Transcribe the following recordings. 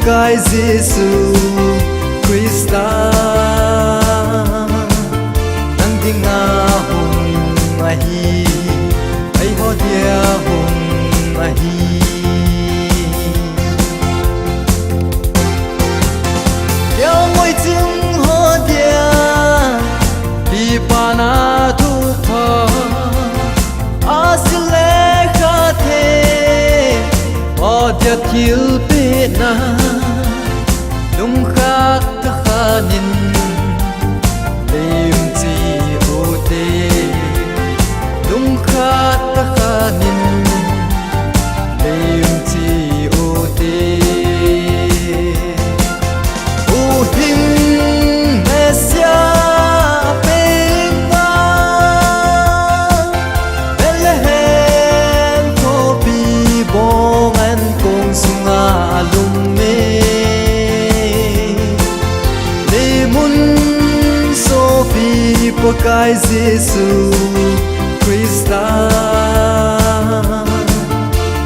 Pagkai Giêsu Christa nang dinga hùng ahi ai ho dia hùng ahi ya moi chung ho dia bi pa na thu pha asile kha the o dia thiếu pe na lung khắc ta khanin đêm chi ô tê lung khắc ta khanin đêm chi ô tê ô him mesia penga Bethlehem ko bi bong an kong sunga lung me Pagkai Giêsu Christa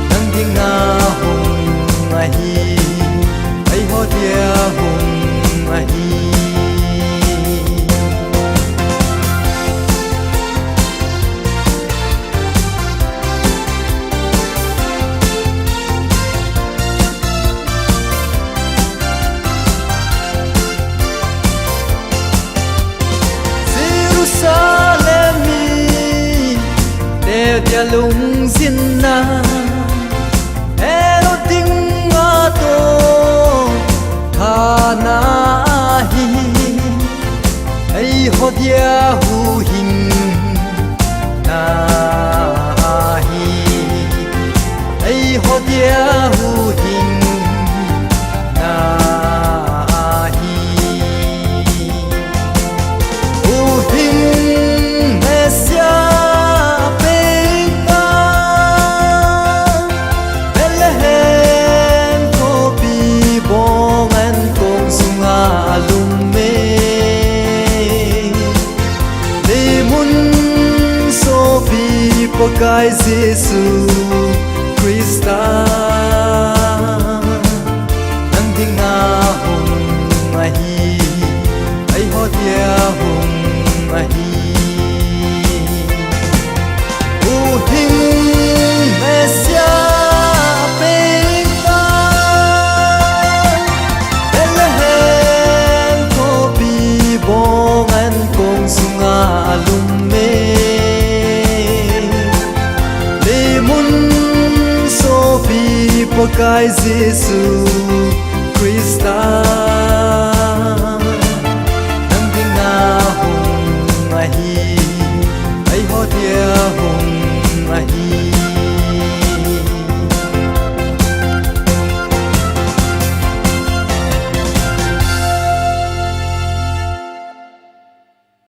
nang dinga hùng ahi ai ho dia hùng ahi dia lung zin na ero ting nga to tha na hi ai ho dia hu hing na hi ai ho dia hu hing na hi hu hing mesia Pagkai Giêsu Christa nang dinga hùng ahi ai ho dia hùng ahi u hing mesia penga Bethlehem ko bi bong an kong sunga lung me Pagkai Giêsu Christa